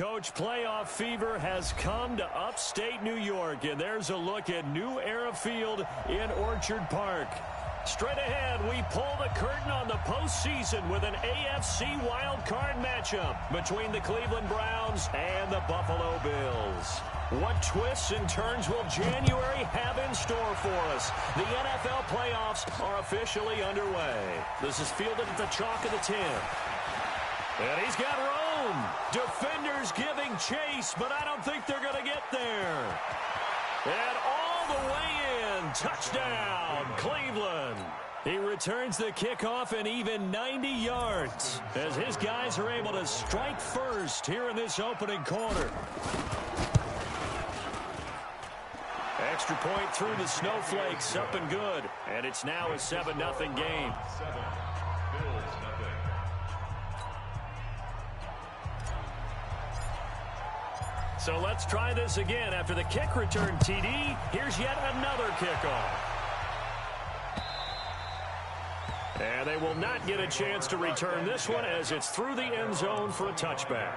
Coach, playoff fever has come to upstate New York, and there's a look at New Era Field in Orchard Park. Straight ahead, we pull the curtain on the postseason with an AFC wildcard matchup between the Cleveland Browns and the Buffalo Bills. What twists and turns will January have in store for us? The NFL playoffs are officially underway. This is fielded at the chalk of the 10. And he's got room. Defenders giving chase, but I don't think they're going to get there. And all the way in. Touchdown, Cleveland. He returns the kickoff and even 90 yards as his guys are able to strike first here in this opening quarter. Extra point through the snowflakes, up and good. And it's now a 7-0 game. So let's try this again. After the kick return TD, here's yet another kickoff. And they will not get a chance to return this one as it's through the end zone for a touchback.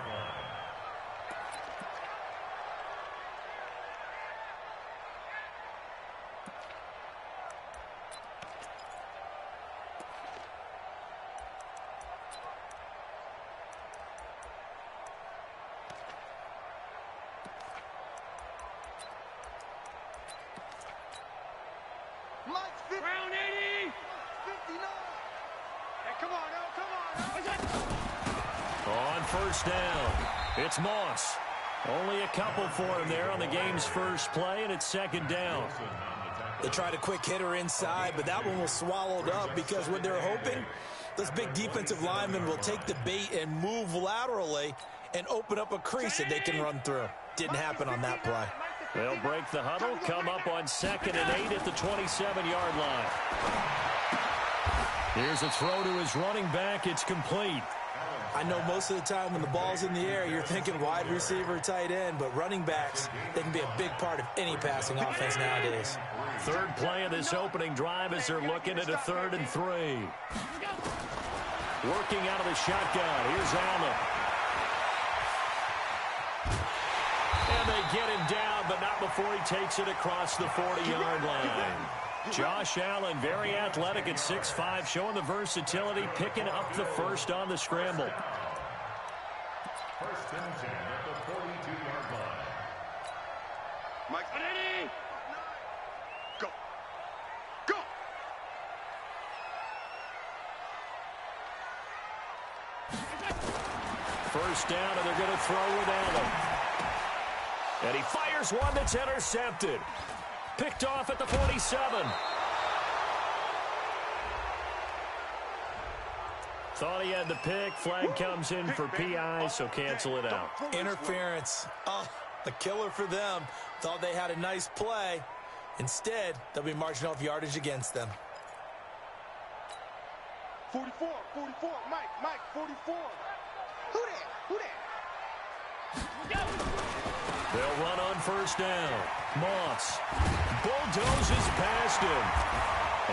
First down. It's Moss. Only a couple for him there on the game's first play, and it's second down. They tried a quick hitter inside, but that one was swallowed up because what they're hoping, this big defensive lineman will take the bait and move laterally and open up a crease that they can run through. Didn't happen on that play. They'll break the huddle, come up on 2nd and 8 at the 27-yard line. Here's a throw to his running back. It's complete. I know most of the time when the ball's in the air, you're thinking wide receiver, tight end, but running backs, they can be a big part of any passing offense nowadays. Third play of this opening drive as they're looking at a 3rd and 3. Working out of the shotgun. Here's Allen. And they get him down, but not before he takes it across the 40-yard line. Josh Allen, very athletic at 6'5", showing the versatility, picking up the first on the scramble. First and 10 at the 42-yard line. Mike, ready? Go. Go. First down, and they're going to throw with Allen. And he fires one that's intercepted. Picked off at the 47. Thought he had the pick. Flag comes in for PI, so cancel it out. Interference. Oh, a killer for them. Thought they had a nice play. Instead, they'll be marching off yardage against them. 44, Mike, 44. Who that? They'll run on first down. Moss bulldozes past him.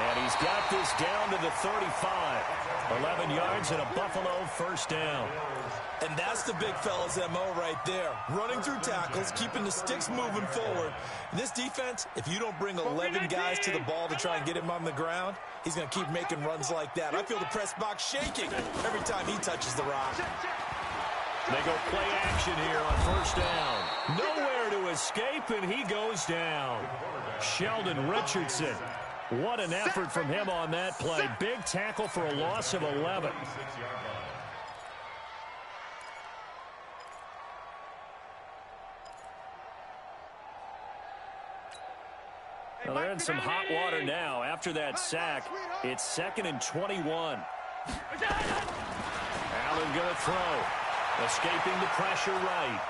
And he's got this down to the 35. 11 yards and a Buffalo first down. And that's the big fella's MO right there. Running through tackles, keeping the sticks moving forward. This defense, if you don't bring 11 guys to the ball to try and get him on the ground, he's going to keep making runs like that. I feel the press box shaking every time he touches the rock. They go play action here on first down. Nowhere to escape, and he goes down. Sheldon Richardson. What an effort from him on that play. Big tackle for a loss of 11. Well, they're in some hot water now. After that sack, it's 2nd and 21. Allen going to throw. Escaping the pressure right.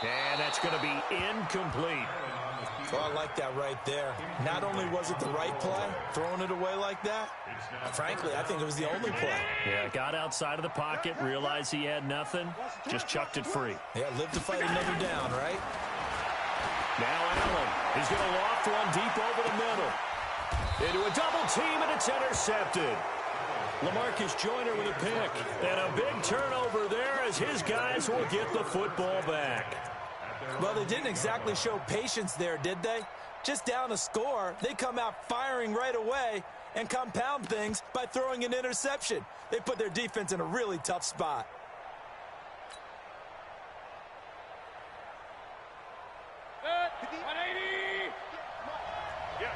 And that's going to be incomplete. Well, I like that right there. Not only was it the right play, throwing it away like that, frankly, I think it was the only play. Yeah, got outside of the pocket, realized he had nothing, just chucked it free. Yeah, live to fight another down, right? Now Allen is going to loft one deep over the middle. Into a double team, and it's intercepted. LaMarcus Joyner with a pick. And a big turnover there as his guys will get the football back. Well, they didn't exactly show patience there, did they? Just down a score, they come out firing right away and compound things by throwing an interception. They put their defense in a really tough spot. Good. 180. Yeah.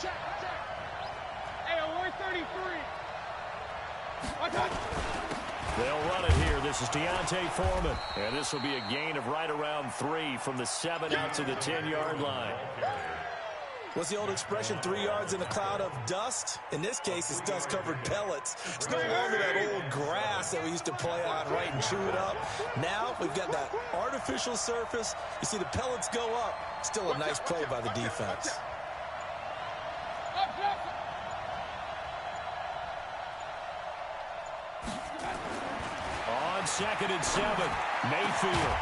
Check. Hey, we're 33. Watch out. They'll run it here. This is Deontay Foreman. And this will be a gain of right around 3 from the 7 out to the 10-yard line. What's the old expression, 3 yards in a cloud of dust? In this case, it's dust-covered pellets. It's no longer that old grass that we used to play on, right, and chew it up. Now we've got that artificial surface. You see the pellets go up. Still a nice play by the defense. On 2nd and 7, Mayfield.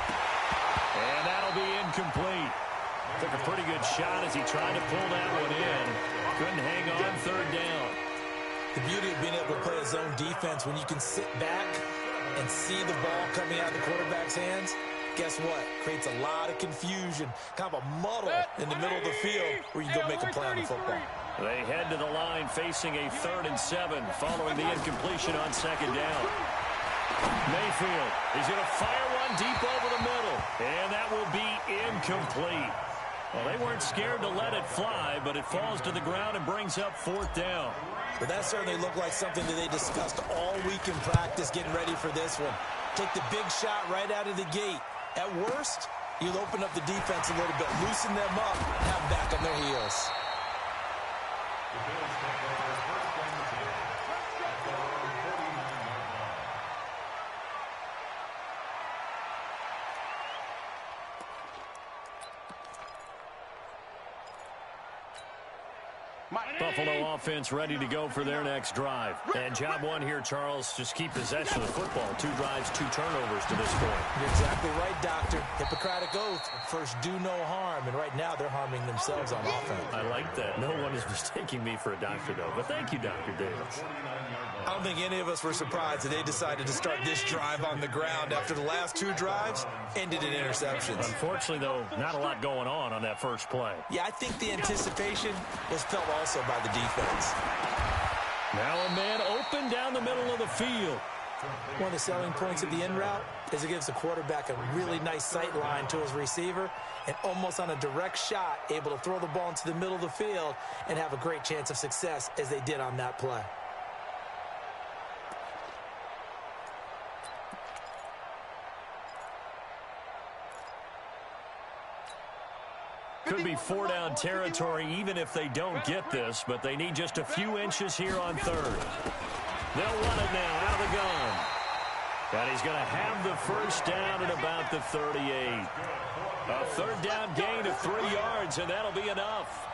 And that'll be incomplete. Took a pretty good shot as he tried to pull that one in. Couldn't hang on 3rd down. The beauty of being able to play a zone defense when you can sit back and see the ball coming out of the quarterback's hands, guess what? Creates a lot of confusion, kind of a muddle in the middle of the field where you can go make a play on the football. They head to the line facing a 3rd and 7 following the incompletion on 2nd down. Mayfield is going to fire one deep over the middle, and that will be incomplete. Well, they weren't scared to let it fly, but it falls to the ground and brings up 4th down. But that certainly looked like something that they discussed all week in practice getting ready for this one. Take the big shot right out of the gate. At worst, you'll open up the defense a little bit, loosen them up, and have them back on their heels. Buffalo offense ready to go for their next drive. And job one here, Charles, just keep possession of the football. 2 drives, 2 turnovers to this point. You're exactly right, Doctor. Hippocratic oath. First, do no harm. And right now, they're harming themselves on offense. I like that. No one is mistaking me for a doctor, though. But thank you, Dr. Davis. I don't think any of us were surprised that they decided to start this drive on the ground after the last 2 drives ended in interceptions. Unfortunately, though, not a lot going on that first play. Yeah, I think the anticipation was felt also by the defense. Now a man open down the middle of the field. One of the selling points of the in route is it gives the quarterback a really nice sight line to his receiver and almost on a direct shot able to throw the ball into the middle of the field and have a great chance of success as they did on that play. Could be 4-down territory even if they don't get this, but they need just a few inches here on 3rd. They'll run it now out of the gun. And he's going to have the first down at about the 38. A 3rd down gain of 3 yards, and that'll be enough.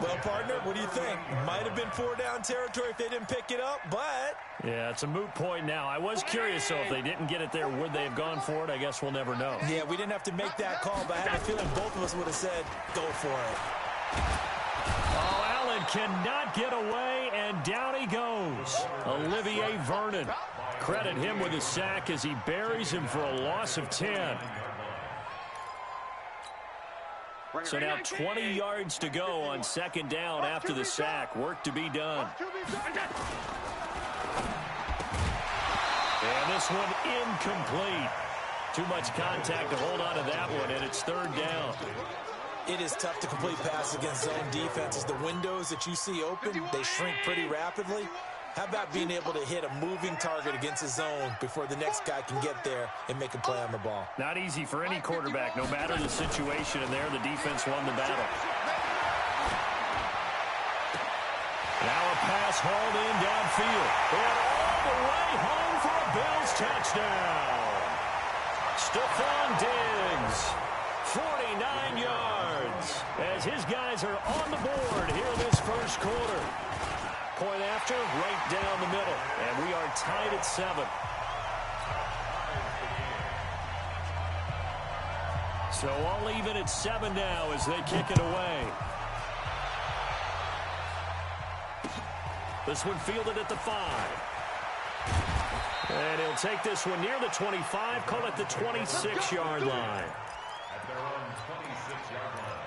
Well, partner, what do you think? Might have been 4-down territory if they didn't pick it up, but... Yeah, it's a moot point now. I was curious, though, if they didn't get it there, would they have gone for it? I guess we'll never know. Yeah, we didn't have to make that call, but I have a feeling both of us would have said, go for it. Oh, Allen cannot get away, and down he goes. Olivier Vernon. Credit him with a sack as he buries him for a loss of 10. So now 20 yards to go on 2nd down after the sack. Work to be done. And this one incomplete. Too much contact to hold on to that one, and it's 3rd down. It is tough to complete passes against zone defenses. The windows that you see open, they shrink pretty rapidly. How about being able to hit a moving target against a zone before the next guy can get there and make a play on the ball? Not easy for any quarterback, no matter the situation, and there the defense won the battle. Now a pass hauled in downfield. And all the way home for a Bills touchdown. Stephon Diggs, 49 yards, as his guys are on the board here this first quarter. Point after, right down the middle. And we are tied at 7. So all even at 7 now as they kick it away. This one fielded at the 5. And he'll take this one near the 25, call it the 26-yard line. At their own 26-yard line.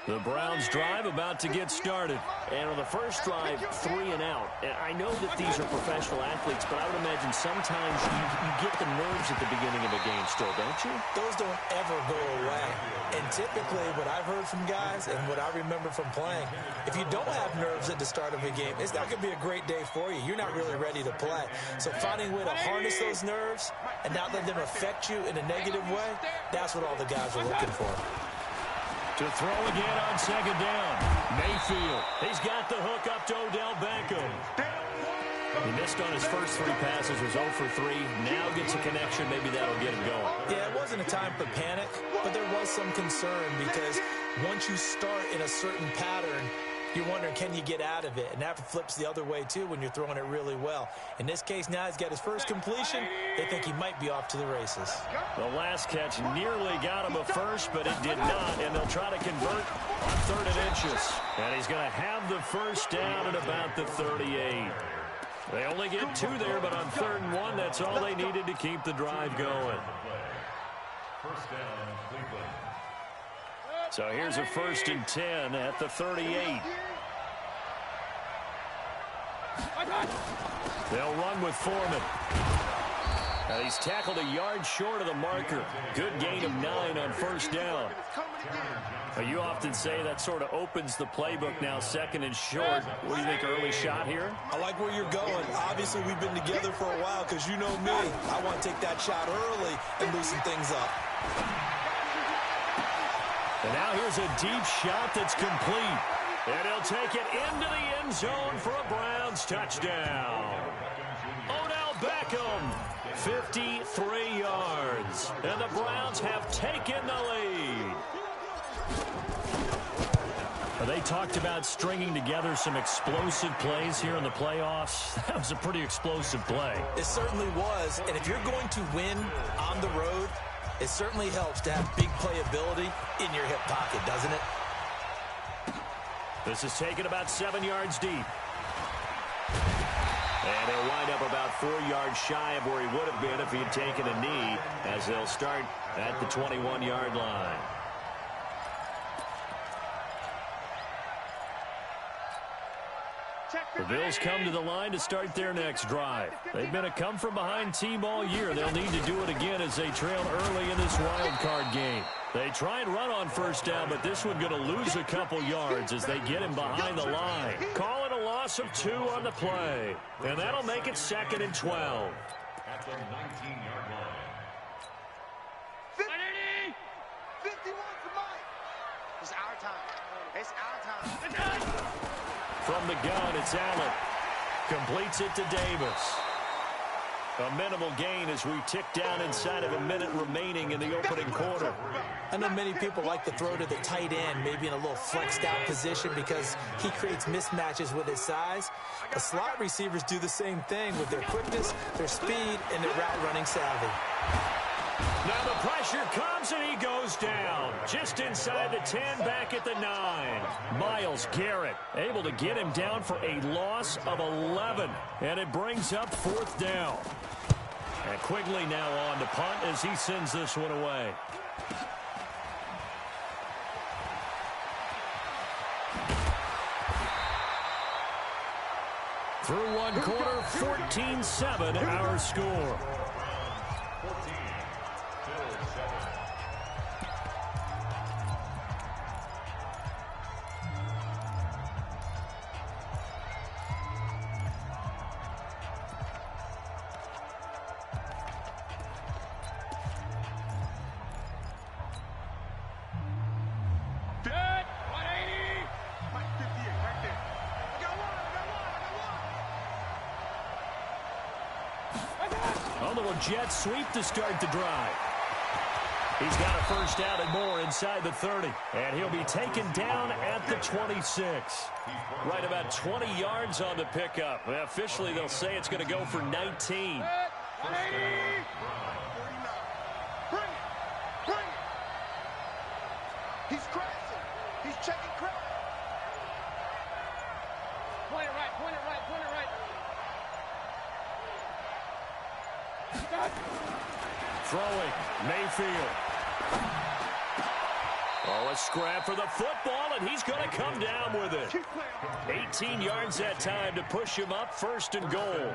The Browns drive about to get started. And on the first drive, 3 and out. And I know that these are professional athletes, but I would imagine sometimes you get the nerves at the beginning of a game still, don't you? Those don't ever go away. And typically what I've heard from guys and what I remember from playing, if you don't have nerves at the start of a game, it's not going to be a great day for you. You're not really ready to play. So finding a way to harness those nerves and not let them affect you in a negative way, that's what all the guys are looking for. To throw again on second down. Mayfield. He's got the hook up to Odell Beckham. He missed on his first 3 passes, was 0 for 3. Now gets a connection. Maybe that'll get him going. Yeah, it wasn't a time for panic, but there was some concern because once you start in a certain pattern, you're wondering, can you get out of it? And that flips the other way, too, when you're throwing it really well. In this case, now he's got his first completion. They think he might be off to the races. The last catch nearly got him a first, but it did not. And they'll try to convert on 3rd and inches. And he's going to have the first down at about the 38. They only get 2 there, but on 3rd and 1, that's all they needed to keep the drive going. First down, Cleveland. So here's a 1st and 10 at the 38. They'll run with Foreman. Now he's tackled a yard short of the marker. Good gain of 9 on 1st down. Now you often say that sort of opens the playbook now, 2nd and short. What do you think, early shot here? I like where you're going. Obviously, we've been together for a while because you know me. I want to take that shot early and loosen things up. And now here's a deep shot that's complete. And he'll take it into the end zone for a Browns touchdown. Odell Beckham, 53 yards. And the Browns have taken the lead. They talked about stringing together some explosive plays here in the playoffs. That was a pretty explosive play. It certainly was. And if you're going to win on the road, it certainly helps to have big playability in your hip pocket, doesn't it? This is taken about 7 yards deep. And he'll wind up about 4 yards shy of where he would have been if he had taken a knee, as they'll start at the 21-yard line. The Bills come to the line to start their next drive. They've been a come-from-behind team all year. They'll need to do it again as they trail early in this wild card game. They try and run on 1st down, but this one going to lose a couple yards as they get him behind the line. Call it a loss of 2 on the play. And that'll make it 2nd and 12. At the 19-yard line. 51 for Mike. It's our time. It's our time. From the gun, it's Allen. Completes it to Davis. A minimal gain as we tick down inside of a minute remaining in the opening quarter. I know many people like to throw to the tight end, maybe in a little flexed out position because he creates mismatches with his size. The slot receivers do the same thing with their quickness, their speed, and their route running savvy. Now the pressure comes and he goes down. Just inside the 10, back at the 9. Myles Garrett able to get him down for a loss of 11. And it brings up 4th down. And Quigley now on to punt as he sends this one away. Through one quarter, 14-7 our score. A little jet sweep to start the drive. He's got a 1st down and more inside the 30. And he'll be taken down at the 26. Right about 20 yards on the pickup. Officially, they'll say it's going to go for 19. Bring it. Bring it. He's crashing. Checking credit. Point it right, point it right, point it right. Throwing, Mayfield. Oh, a scrap for the football, and he's going to come down with it. 18 yards that time to push him up, 1st and goal.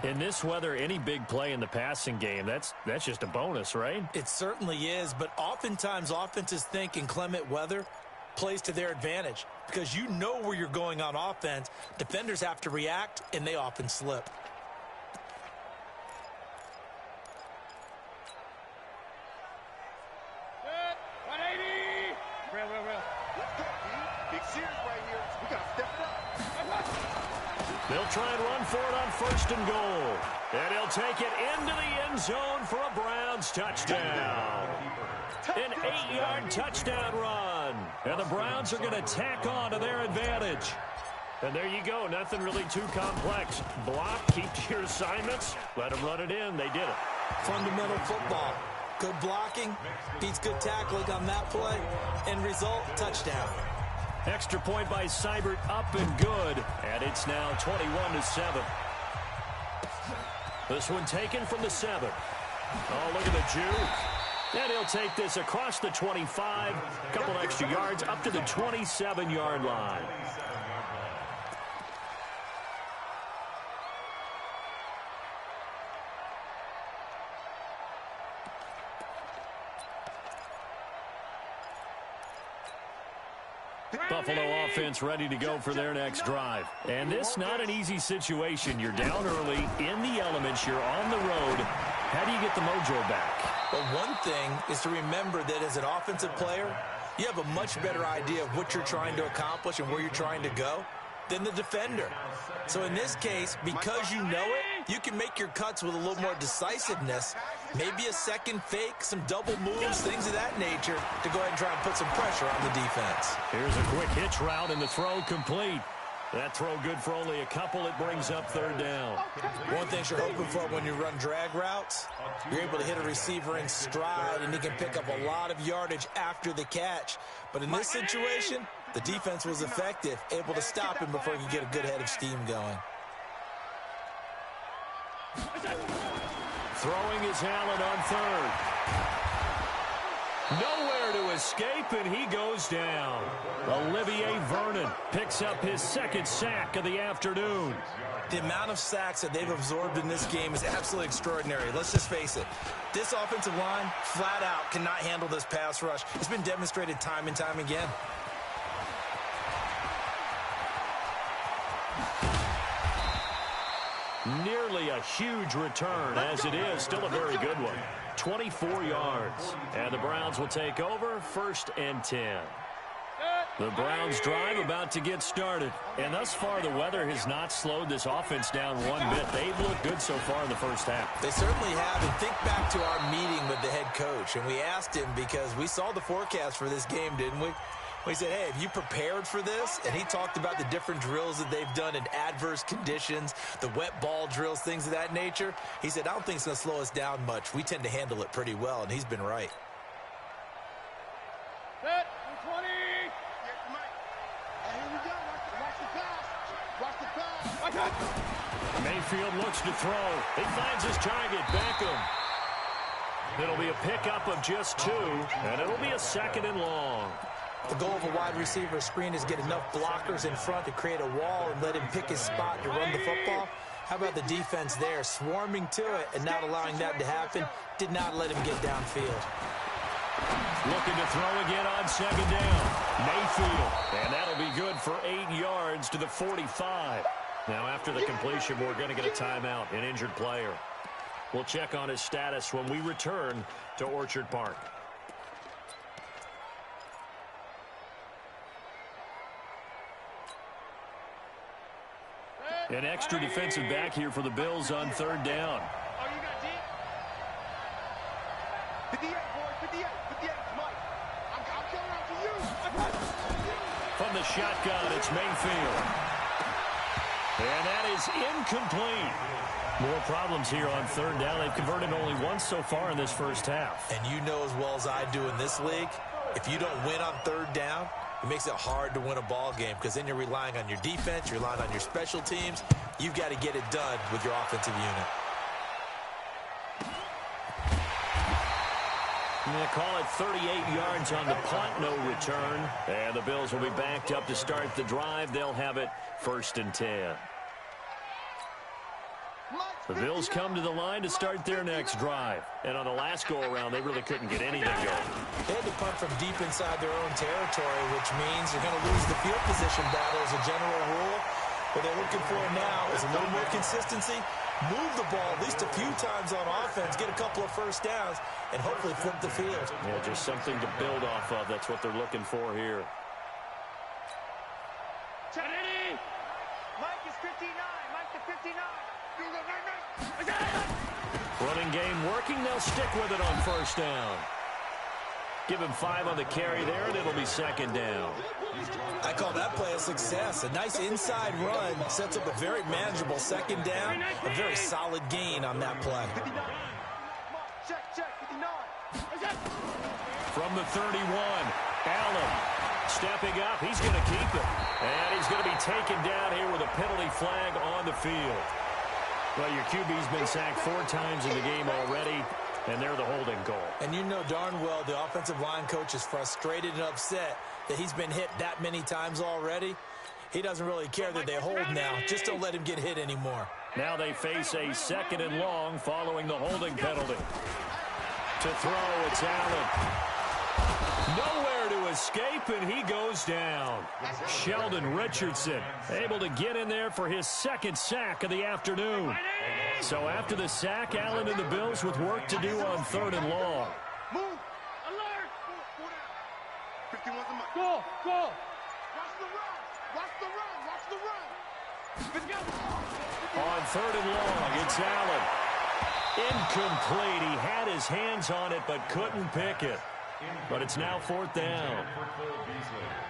In this weather, any big play in the passing game, that's just a bonus, right? It certainly is, but oftentimes offenses think inclement weather plays to their advantage because you know where you're going on offense. Defenders have to react, and they often slip. Good. 180. Real. Let's go, D. Big series right here. We got to step it up. They'll try and run for it on 1st and goal. And he'll take it into the end zone for a Browns touchdown. An 8-yard touchdown run. And the Browns are going to tack on to their advantage. And there you go. Nothing really too complex. Block, keep to your assignments. Let them run it in. They did it. Fundamental football. Good blocking, beats good tackling on that play. End result, touchdown. Extra point by Seibert, up and good. And it's now 21-7. This one taken from the 7. Oh, look at the juke. And he'll take this across the 25. Couple extra yards up to the 27-yard line. Buffalo offense ready to go for their next drive. And this not an easy situation. You're down early, in the elements, you're on the road. How do you get the mojo back? Well, one thing is to remember that as an offensive player, you have a much better idea of what you're trying to accomplish and where you're trying to go than the defender. So in this case, because you know it, you can make your cuts with a little more decisiveness, maybe a second fake, some double moves, things of that nature, to go ahead and try and put some pressure on the defense. Here's a quick hitch route, and the throw complete. That throw good for only a couple. It brings up 3rd down. One thing you're hoping for when you run drag routes, you're able to hit a receiver in stride, and he can pick up a lot of yardage after the catch. But in this situation, the defense was effective, able to stop him before he could get a good head of steam going. Throwing is Allen on 3rd. Nowhere to escape, and he goes down. Olivier Vernon picks up his 2nd sack of the afternoon. The amount of sacks that they've absorbed in this game is absolutely extraordinary. Let's just face it. This offensive line, flat out, cannot handle this pass rush. It's been demonstrated time and time again. Nearly a huge return, as it is. Still a very good one. 24 yards. And the Browns will take over, 1st and 10. The Browns drive about to get started. And thus far, the weather has not slowed this offense down one bit. They've looked good so far in the first half. They certainly have. And think back to our meeting with the head coach. And we asked him, because we saw the forecast for this game, didn't we? We said, hey, have you prepared for this? And he talked about the different drills that they've done in adverse conditions, the wet ball drills, things of that nature. He said, I don't think it's going to slow us down much. We tend to handle it pretty well, and he's been right. Set. 20. Here we go. Watch the pass. Watch the pass. Mayfield looks to throw. He finds his target, Beckham. It'll be a pickup of just 2, and it'll be a 2nd and long. The goal of a wide receiver screen is get enough blockers in front to create a wall and let him pick his spot to run the football. How about the defense there, swarming to it and not allowing that to happen? Did not let him get downfield. Looking to throw again on 2nd down. Mayfield, and that'll be good for 8 yards to the 45. Now, after the completion, we're going to get a timeout, an injured player. We'll check on his status when we return to Orchard Park. An extra defensive back here for the Bills on 3rd down. Oh, you got deep? 58, boys. 58. 58. Mike. I'm coming out to you. From the shotgun, it's Mayfield. And that is incomplete. More problems here on 3rd down. They've converted only once so far in this first half. And you know as well as I do in this league, if you don't win on 3rd down, it makes it hard to win a ball game because then you're relying on your defense, you're relying on your special teams. You've got to get it done with your offensive unit. They call it 38 yards on the punt, no return. And the Bills will be backed up to start the drive. They'll have it 1st and 10. The Bills come to the line to start their next drive. And on the last go-around, they really couldn't get anything going. They had to punt from deep inside their own territory, which means you're going to lose the field position battle as a general rule. What they're looking for now is a little more consistency, move the ball at least a few times on offense, get a couple of first downs, and hopefully flip the field. Yeah, just something to build off of. That's what they're looking for here. Mike is 59. Mike to 59. Running game working. They'll stick with it on 1st down. Give him 5 on the carry there, and it'll be 2nd down. I call that play a success. A nice inside run sets up a very manageable 2nd down. A very solid gain on that play. Check, 59. From the 31, Allen stepping up. He's going to keep it. And he's going to be taken down here with a penalty flag on the field. Well, your QB's been sacked 4 times in the game already, and they're the holding goal. And you know darn well the offensive line coach is frustrated and upset that he's been hit that many times already. He doesn't really care that they hold now. Just don't let him get hit anymore. Now they face a 2nd and long following the holding penalty. To throw, it's Allen. Nowhere to escape, and he goes down. Sheldon Richardson able to get in there for his 2nd sack of the afternoon. So after the sack, Allen and the Bills with work to do on 3rd and long. Move. Alert. 51's the mic. Go. Watch the run. Let's go. On 3rd and long, it's Allen. Incomplete. He had his hands on it but couldn't pick it. But it's now 4th down.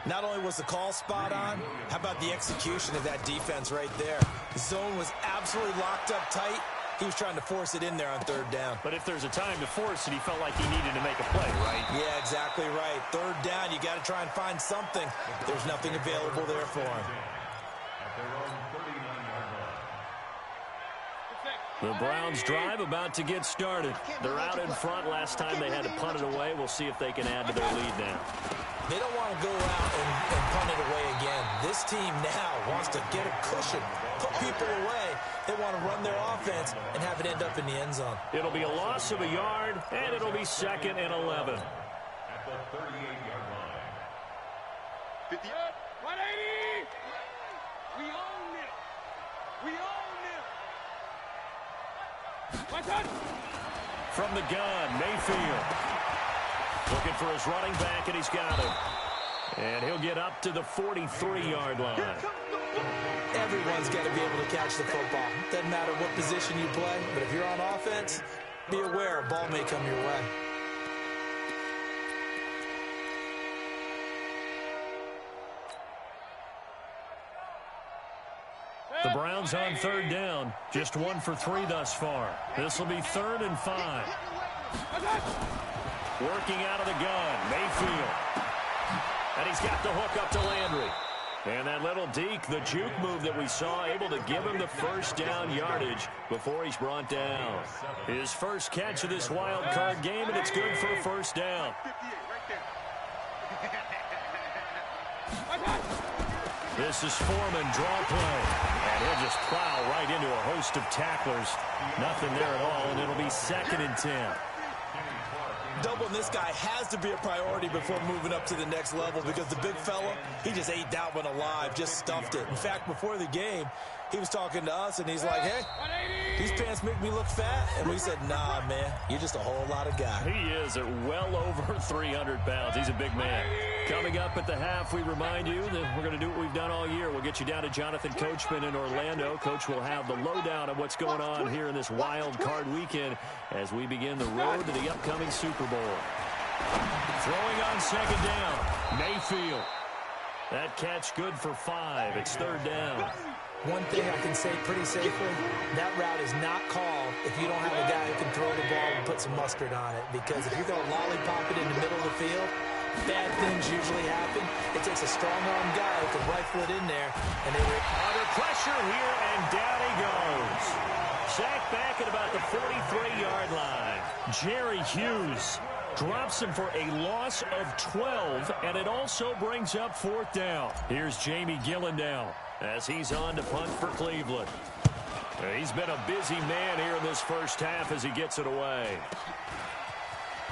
Not only was the call spot on, how about the execution of that defense right there? The zone was absolutely locked up tight. He was trying to force it in there on 3rd down. But if there's a time to force it, he felt like he needed to make a play, right? Yeah, exactly right. 3rd down, you got to try and find something. There's nothing available there for him. The Browns drive about to get started. They're out in front. Last time they had to punt it away. We'll see if they can add to their lead now. They don't want to go out and punt it away again. This team now wants to get a cushion, put people away. They want to run their offense and have it end up in the end zone. It'll be a loss of a yard, and it'll be 2nd and 11. At the 38-yard line. 50. 180. We own it. We own it. What's that? From the gun, Mayfield. Looking for his running back, and he's got him. And he'll get up to the 43-yard line. Everyone's got to be able to catch the football. Doesn't matter what position you play, but if you're on offense, be aware a ball may come your way. The Browns on 3rd down. Just 1 for 3 thus far. This will be 3rd and 5. Working out of the gun, Mayfield. And he's got the hook up to Landry. And that little deke, the juke move that we saw, able to give him the 1st down yardage before he's brought down. His first catch of this wild card game, and it's good for a 1st down. 58 right there. This is Foreman, draw play. And he'll just plow right into a host of tacklers. Nothing there at all, and it'll be 2nd and 10. Doubling this guy has to be a priority before moving up to the next level because the big fella, he just ate that one alive, just stuffed it. In fact, before the game, he was talking to us, and he's like, hey, these pants make me look fat. And we said, nah, man, you're just a whole lot of guy. He is at well over 300 pounds. He's a big man. Coming up at the half, we remind you that we're going to do what we've done all year. We'll get you down to Jonathan Coachman in Orlando. Coach will have the lowdown of what's going on here in this wild card weekend as we begin the road to the upcoming Super Bowl. Throwing on 2nd down, Mayfield. That catch good for 5. It's 3rd down. One thing I can say pretty safely, that route is not called if you don't have a guy who can throw the ball and put some mustard on it. Because if you're going to lollipop it in the middle of the field, bad things usually happen. It takes a strong-arm guy who can rifle it in there, and they were under pressure here, and down he goes. Sacked back at about the 43-yard line. Jerry Hughes drops him for a loss of 12, and it also brings up 4th down. Here's Jamie Gillen now as he's on to punt for Cleveland. He's been a busy man here in this first half as he gets it away.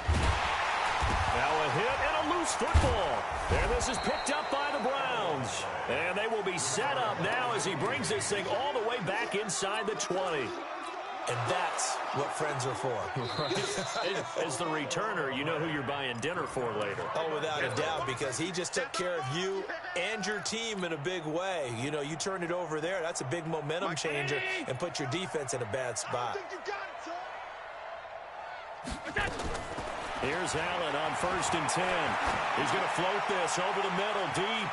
Now a hit and a loose football. And this is picked up by the Browns. And they will be set up now as he brings this thing all the way back inside the 20. And that's what friends are for. Right. As the returner, you know who you're buying dinner for later. Oh, without a doubt, because he just took care of you and your team in a big way. You know, you turn it over there, that's a big momentum changer, and put your defense in a bad spot. Here's Allen on 1st and 10. He's going to float this over the middle deep.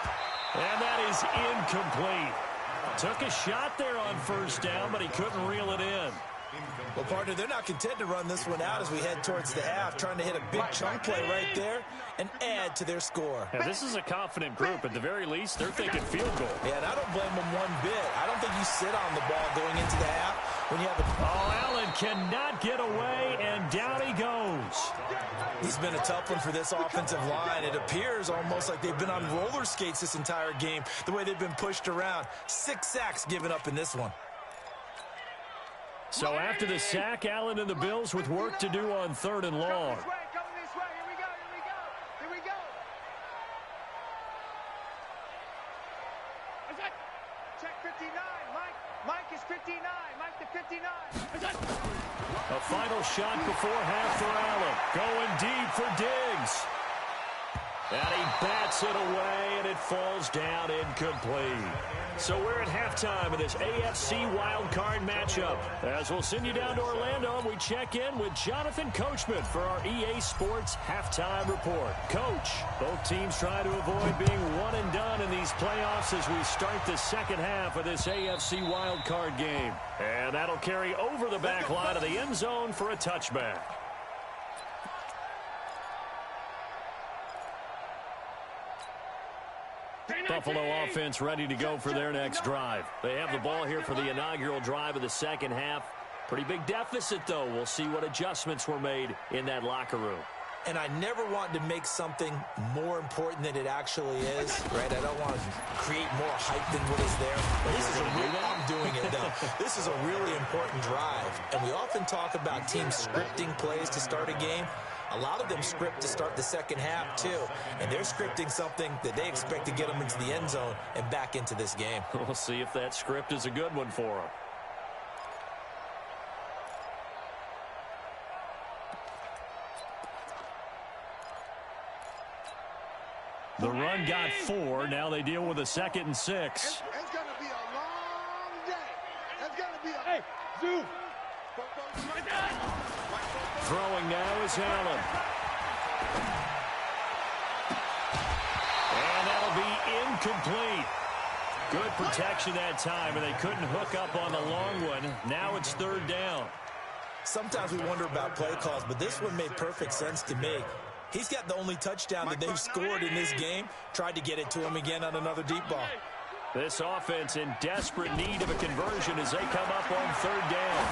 And that is incomplete. Took a shot there on 1st down, but he couldn't reel it in. Well, partner, they're not content to run this one out as we head towards the half, trying to hit a big chunk play right there and add to their score. Yeah, this is a confident group. At the very least, they're thinking field goal. Yeah, and I don't blame them one bit. I don't think you sit on the ball going into the half when you have a... Oh, Allen cannot get away, and down he goes. He's been a tough one for this offensive line. It appears almost like they've been on roller skates this entire game, the way they've been pushed around. 6 sacks given up in this one. So after the sack, Allen and the Bills with work to do on 3rd and long. Come this way. Here we go. Check 59. Mike is 59. Mike to 59. A final shot before half for Allen. Going deep for Diggs. And he bats it away, and it falls down incomplete. So we're at halftime of this AFC wildcard matchup. As we'll send you down to Orlando, we check in with Jonathan Coachman for our EA Sports Halftime Report. Coach, both teams try to avoid being one and done in these playoffs as we start the second half of this AFC wildcard game. And that'll carry over the back line of the end zone for a touchback. Buffalo offense ready to go for their next drive. They have the ball here for the inaugural drive of the second half. Pretty big deficit, though. We'll see what adjustments were made in that locker room. And I never want to make something more important than it actually is, right? I don't want to create more hype than what is there. But this is a real, I'm doing it, though. This is a really important drive. And we often talk about teams scripting plays to start a game. A lot of them script to start the second half, too. And they're scripting something that they expect to get them into the end zone and back into this game. We'll see if that script is a good one for them. The run got 4. Now they deal with a 2nd and 6. It's going to be a long day. It's going to be a... Hey, Zoo! Throwing now is Allen. And that'll be incomplete. Good protection that time, and they couldn't hook up on the long one. Now it's 3rd down. Sometimes we wonder about play calls, but this one made perfect sense to me. He's got the only touchdown that they've scored in this game. Tried to get it to him again on another deep ball. This offense in desperate need of a conversion as they come up on 3rd down.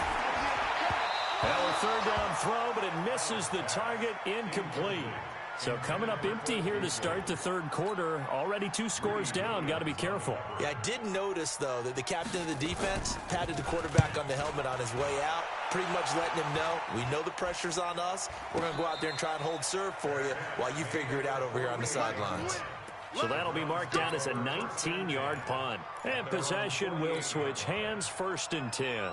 Well, a 3rd down throw, but it misses the target, incomplete. So coming up empty here to start the 3rd quarter. Already 2 scores down. Got to be careful. Yeah, I did notice, though, that the captain of the defense patted the quarterback on the helmet on his way out, pretty much letting him know, we know the pressure's on us. We're going to go out there and try and hold serve for you while you figure it out over here on the sidelines. So that'll be marked down as a 19-yard punt. And possession will switch hands, 1st and 10.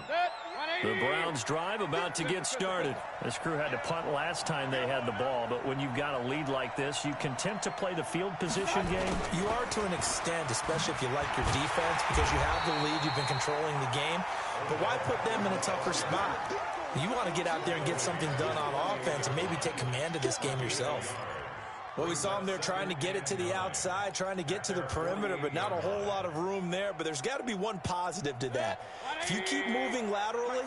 The Browns drive about to get started. This crew had to punt last time they had the ball, but when you've got a lead like this, you content to play the field position game? You are to an extent, especially if you like your defense, because you have the lead, you've been controlling the game. But why put them in a tougher spot? You want to get out there and get something done on offense and maybe take command of this game yourself. Well, we saw them there trying to get it to the outside, trying to get to the perimeter, but not a whole lot of room there. But there's got to be one positive to that. If you keep moving laterally,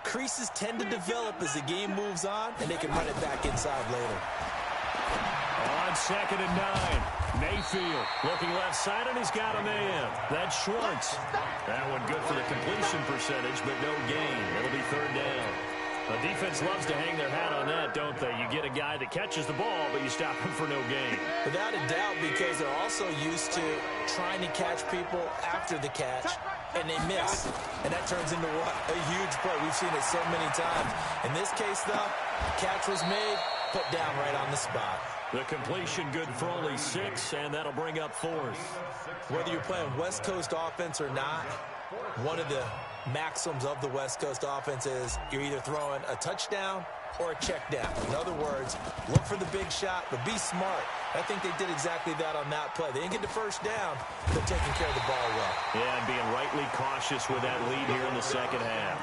creases tend to develop as the game moves on, and they can run it back inside later. On On 2nd and 9. Mayfield looking left side, and he's got a man. That's Schwartz. That one good for the completion percentage, but no gain. It'll be 3rd down. The defense loves to hang their hat on that, don't they? You get a guy that catches the ball, but you stop him for no gain. Without a doubt, because they're also used to trying to catch people after the catch, and they miss. And that turns into what? A huge play. We've seen it so many times. In this case, though, catch was made, put down right on the spot. The completion good for only 6, and that'll bring up 4th. Whether you're playing West Coast offense or not, one of the maxims of the West Coast offense is you're either throwing a touchdown or a check down. In other words, look for the big shot, but be smart. I think they did exactly that on that play. They didn't get the first down. They're taking care of the ball well. Yeah, and being rightly cautious with that lead here in the second half.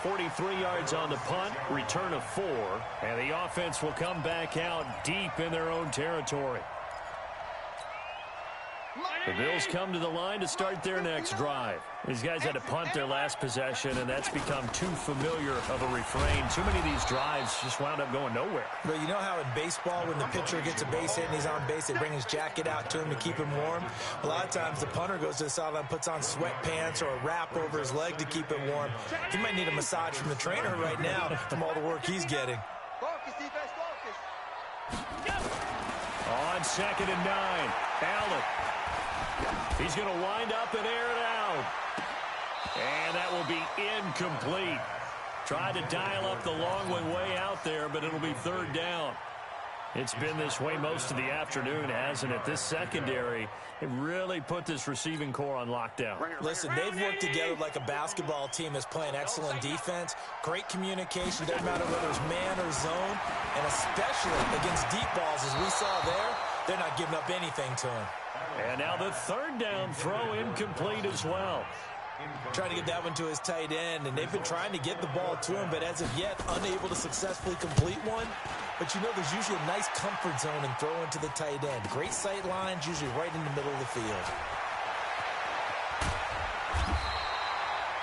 43 yards on the punt, return of 4, and the offense will come back out deep in their own territory. The Bills come to the line to start their next drive. These guys had to punt their last possession, and that's become too familiar of a refrain. Too many of these drives just wound up going nowhere. But you know how in baseball, when the pitcher gets a base hit and he's on base, they bring his jacket out to him to keep him warm? A lot of times the punter goes to the sideline, puts on sweatpants or a wrap over his leg to keep it warm. He might need a massage from the trainer right now from all the work he's getting. Focus, defense, focus. On 2nd and 9, Allen. He's going to wind up and air it out. And that will be incomplete. Tried to dial up the long one way out there, but it'll be 3rd down. It's been this way most of the afternoon, hasn't it? This secondary, it really put this receiving core on lockdown. Listen, they've worked together like a basketball team that's playing excellent defense. Great communication, doesn't matter whether it's man or zone. And especially against deep balls, as we saw there, they're not giving up anything to him. And now the 3rd down throw incomplete as well. Trying to get that one to his tight end, and they've been trying to get the ball to him, but as of yet, unable to successfully complete one. But you know there's usually a nice comfort zone in throwing to the tight end. Great sight lines, usually right in the middle of the field.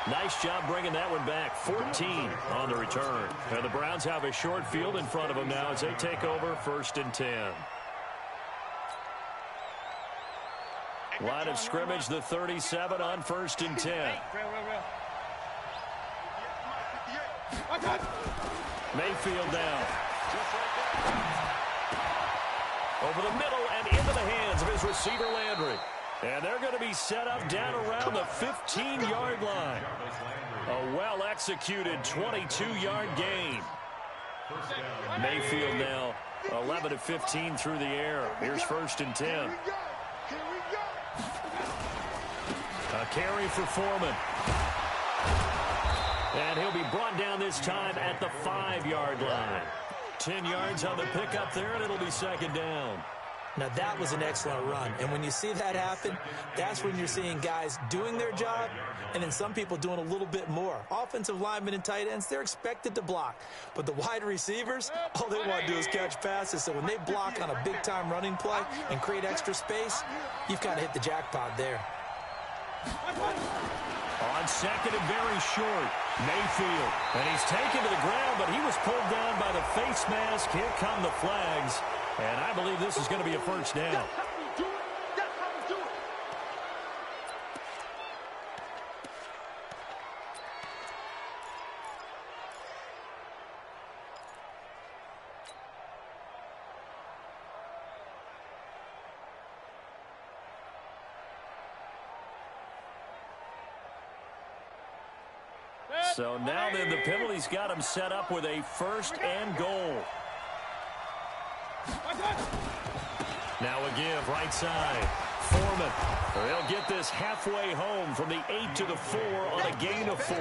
Nice job bringing that one back. 14 on the return. And the Browns have a short field in front of them now as they take over 1st and 10. Line of scrimmage, the 37 on 1st and 10. Mayfield down. Over the middle and into the hands of his receiver, Landry. And they're going to be set up down around the 15-yard line. A well-executed 22-yard gain. Mayfield now 11 of 15 through the air. Here's 1st and 10. A carry for Foreman. And he'll be brought down this time at the 5-yard line. 10 yards on the pickup there, and it'll be 2nd down. Now, that was an excellent run. And when you see that happen, that's when you're seeing guys doing their job and then some people doing a little bit more. Offensive linemen and tight ends, they're expected to block. But the wide receivers, all they want to do is catch passes. So when they block on a big-time running play and create extra space, you've kind of hit the jackpot there. On 2nd and very short, Mayfield. And he's taken to the ground, but he was pulled down by the face mask. Here come the flags. And I believe this is going to be a 1st down. So now then the penalty's got him set up with a 1st and goal. Now a give, right side. Foreman. They'll get this halfway home from the 8 to the 4 on a gain of 4.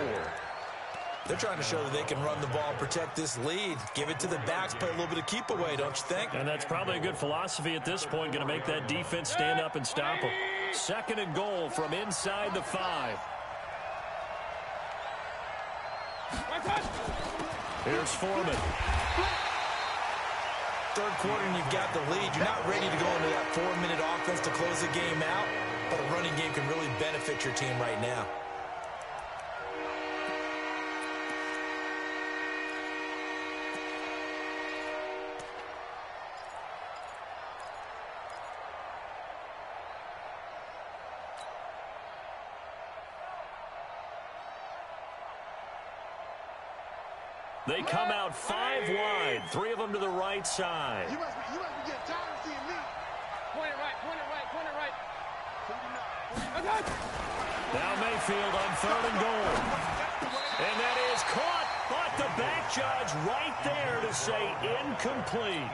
They're trying to show that they can run the ball, protect this lead, give it to the backs, play a little bit of keep away, don't you think? And that's probably a good philosophy at this point, going to make that defense stand up and stop them. 2nd and goal from inside the 5. Here's Foreman. 3rd quarter and you've got the lead. You're not ready to go into that 4-minute offense to close the game out, but a running game can really benefit your team right now. They come out 5 wide, 3 of them to the right side. You must be getting tired of seeing me. Point it right, point it right, point it right. Now Mayfield on 3rd and goal. And that is caught, but the back judge right there to say incomplete.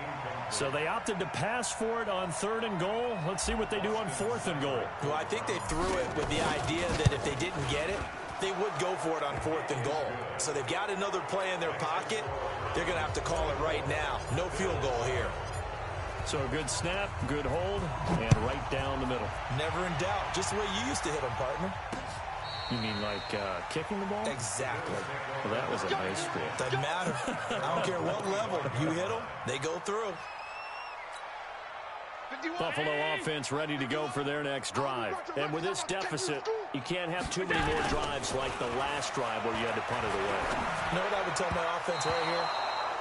So they opted to pass for it on 3rd and goal. Let's see what they do on 4th and goal. Well, I think they threw it with the idea that if they didn't get it, they would go for it on 4th and goal. So they've got another play in their pocket. They're going to have to call it right now. No field goal here. So a good snap, good hold, and right down the middle. Never in doubt. Just the way you used to hit them, partner. You mean like kicking the ball? Exactly. Well, that was a nice score. Doesn't matter. I don't care what level. You hit them, they go through. Buffalo offense ready to go for their next drive. And with this deficit, you can't have too many more drives like the last drive where you had to punt it away. You know what I would tell my offense right here?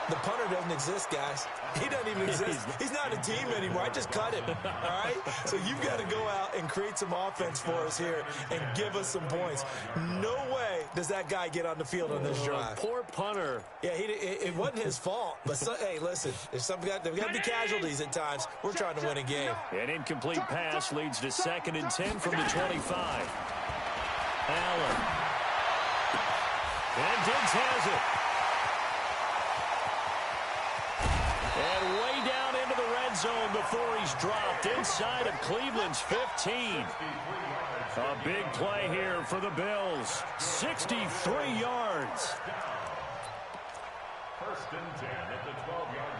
The punter doesn't exist, guys. He doesn't even exist. He's not a team anymore. I just cut him, all right? So you've got to go out and create some offense for us here and give us some points. No way does that guy get on the field on this drive. Poor punter. Yeah, it wasn't his fault. But, hey, listen, there's there's got to be casualties at times. We're trying to win a game. An incomplete pass leads to 2nd and 10 from the 25. Allen. And Diggs has it. And way down into the red zone before he's dropped inside of Cleveland's 15. A big play here for the Bills. 63 yards. 1st and 10 at the 12-yard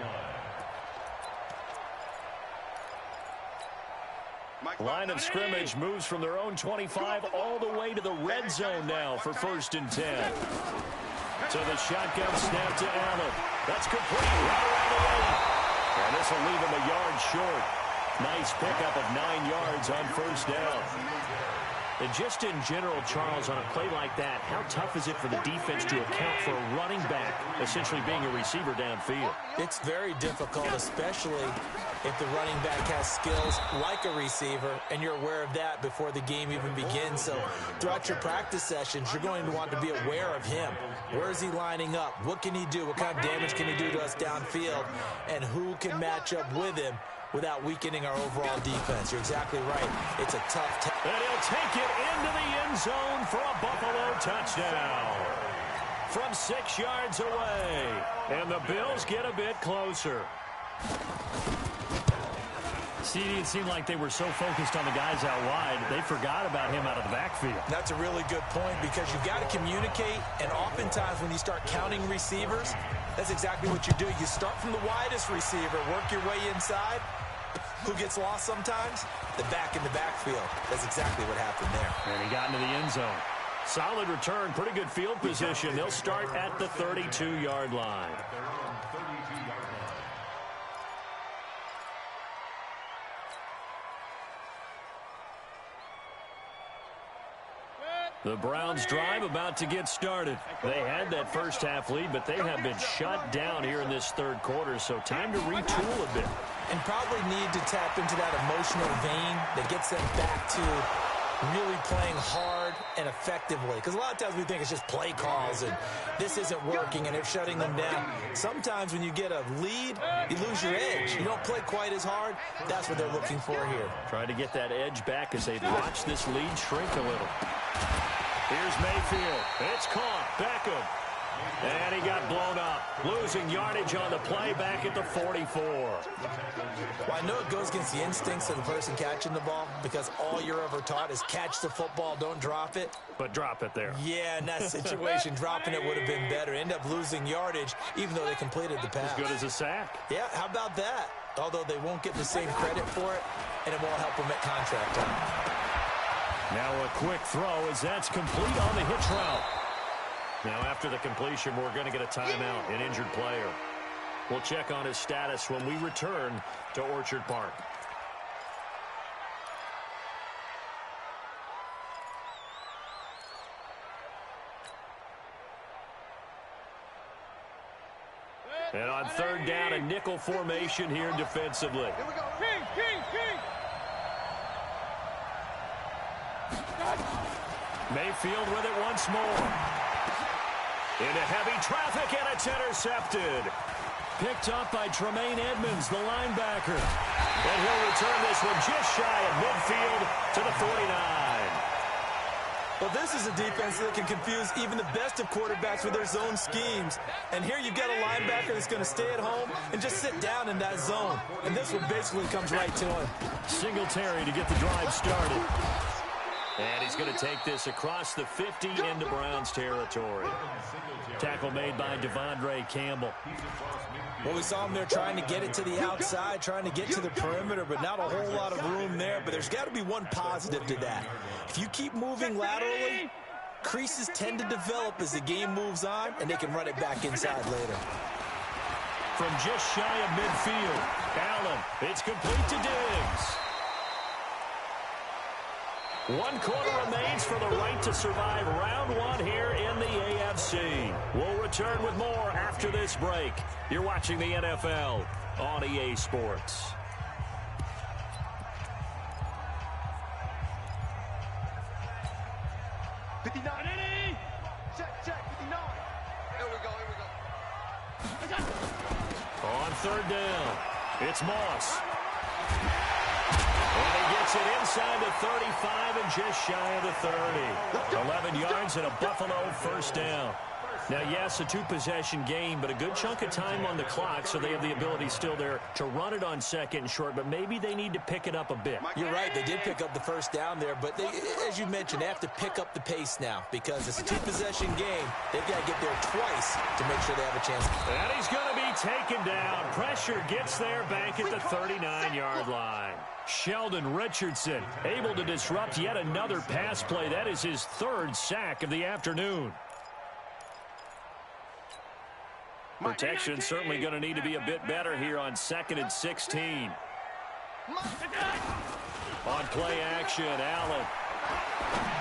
line. Line of scrimmage moves from their own 25 all the way to the red zone now for 1st and 10. So the shotgun snap to Allen. That's complete right around the lane. And this will leave him a yard short. Nice pickup of 9 yards on 1st down. And just in general, Charles, on a play like that, how tough is it for the defense to account for a running back essentially being a receiver downfield? It's very difficult, especially if the running back has skills like a receiver, and you're aware of that before the game even begins. So throughout your practice sessions, you're going to want to be aware of him. Where is he lining up? What can he do? What kind of damage can he do to us downfield? And who can match up with him without weakening our overall defense? You're exactly right. It's a tough test. And he'll take it into the end zone for a Buffalo touchdown from 6 yards away. And the Bills get a bit closer. See, it seemed like they were so focused on the guys out wide, they forgot about him out of the backfield. That's a really good point because you've got to communicate, and oftentimes when you start counting receivers, that's exactly what you do. You start from the widest receiver, work your way inside. Who gets lost sometimes? The back in the backfield. That's exactly what happened there. And he got into the end zone. Solid return, pretty good field position. They'll start at the 32-yard line. The Browns drive about to get started. They had that first half lead, but they have been shut down here in this 3rd quarter, so time to retool a bit. And probably need to tap into that emotional vein that gets them back to really playing hard and effectively. Because a lot of times we think it's just play calls and this isn't working and it's shutting them down. Sometimes when you get a lead, you lose your edge. You don't play quite as hard. That's what they're looking for here. Try to get that edge back as they've watched this lead shrink a little. Here's Mayfield. It's caught. Beckham. And he got blown up. Losing yardage on the play back at the 44. Well, I know it goes against the instincts of the person catching the ball because all you're ever taught is catch the football, don't drop it. But drop it there. Yeah, in that situation, dropping it would have been better. End up losing yardage even though they completed the pass. As good as a sack. Yeah, how about that? Although they won't get the same credit for it, and it won't help them at contract time. Now a quick throw as that's complete on the hitch route. Now after the completion, we're going to get a timeout, an injured player. We'll check on his status when we return to Orchard Park. And on 3rd down, a nickel formation here defensively. Here we go. King. Mayfield with it once more. Into heavy traffic, and it's intercepted. Picked up by Tremaine Edmonds, the linebacker. And he'll return this one just shy of midfield to the 49. Well, this is a defense that can confuse even the best of quarterbacks with their zone schemes. And here you've got a linebacker that's going to stay at home and just sit down in that zone. And this one basically comes right to him. Singletary to get the drive started. And he's going to take this across the 50 into Browns territory. Tackle made by Devondre Campbell. Well, we saw him there trying to get it to the outside, trying to get to the perimeter, but not a whole lot of room there. But there's got to be one positive to that. If you keep moving laterally, creases tend to develop as the game moves on, and they can run it back inside later. From just shy of midfield, Allen, it's complete to Diggs. 1 quarter remains for the right to survive round 1 here in the AFC. We'll return with more after this break. You're watching the NFL on EA Sports. Check, 59. Here we go. On 3rd down, it's Moss. And he gets it inside the 35 and just shy of the 30. 11 yards and a Buffalo 1st down. Now, yes, a 2-possession game, but a good chunk of time on the clock, so they have the ability still there to run it on 2nd and short, but maybe they need to pick it up a bit. You're right. They did pick up the 1st down there, but they, as you mentioned, they have to pick up the pace now because it's a 2-possession game. They've got to get there twice to make sure they have a chance. And he's going to be taken down. Pressure gets there back at the 39-yard line. Sheldon Richardson able to disrupt yet another pass play. That is his 3rd sack of the afternoon. Protection certainly going to need to be a bit better here on 2nd and 16. On play action, Allen.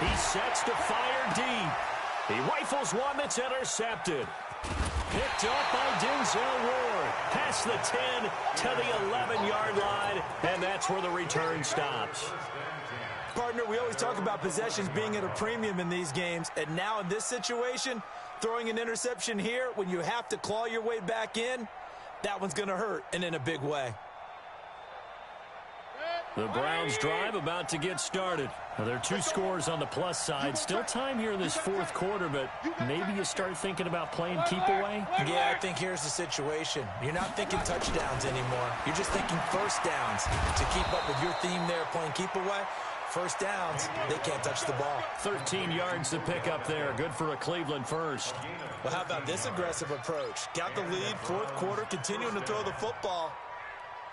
He sets to fire deep. He rifles one that's intercepted. Picked up by Denzel Ward. Past the 10 to the 11-yard line, and that's where the return stops. Partner, we always talk about possessions being at a premium in these games, and now in this situation, throwing an interception here when you have to claw your way back in, that one's going to hurt, and in a big way. The Browns drive about to get started. Now, there are 2 scores on the plus side. Still time here in this 4th quarter, but maybe you start thinking about playing keep away? Yeah, I think here's the situation. You're not thinking touchdowns anymore. You're just thinking 1st downs. To keep up with your theme there, playing keep away, 1st downs, they can't touch the ball. 13 yards to pick up there. Good for a Cleveland 1st. Well, how about this aggressive approach? Got the lead, 4th quarter, continuing to throw the football.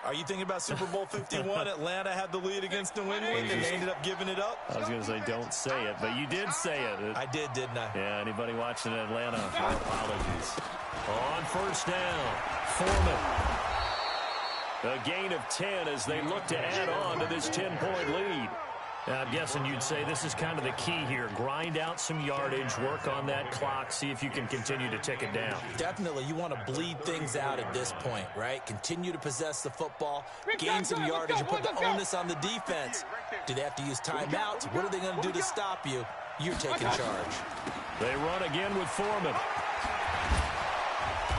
Are you thinking about Super Bowl 51? Atlanta had the lead against New England, and they ended up giving it up? I was going to say don't say it, but you did say it. I did, didn't I? Yeah, anybody watching Atlanta, our apologies. On 1st down, Foreman. A gain of 10 as they look to add on to this 10-point lead. I'm guessing you'd say this is kind of the key here. Grind out some yardage, work on that clock, see if you can continue to tick it down. Definitely. You want to bleed things out at this point, right? Continue to possess the football, gain some yardage, and put the onus on the defense. Do they have to use timeouts? What are they going to do to stop you? You're taking charge. They run again with Foreman.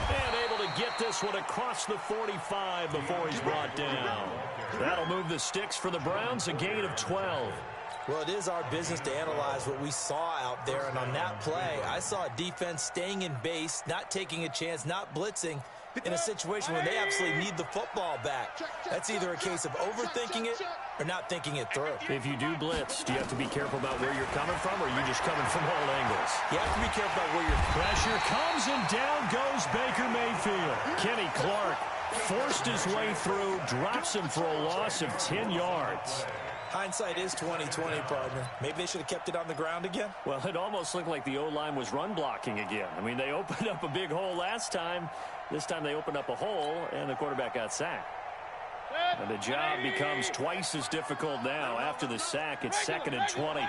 And able to get this one across the 45 before he's brought down. That'll move the sticks for the Browns, a gain of 12. Well, it is our business to analyze what we saw out there, and on that play, I saw a defense staying in base, not taking a chance, not blitzing, in a situation where they absolutely need the football back. That's either a case of overthinking it or not thinking it through. If you do blitz, do you have to be careful about where you're coming from, or are you just coming from all angles? You have to be careful about where your pressure comes, and down goes Baker Mayfield. Kenny Clark forced his way through, drops him for a loss of 10 yards. Hindsight is 20/20, partner. Maybe they should have kept it on the ground again. Well, it almost looked like the O-line was run blocking again. I mean, they opened up a big hole last time. This time they opened up a hole, and the quarterback got sacked. And the job becomes twice as difficult now. After the sack, it's 2nd and 20.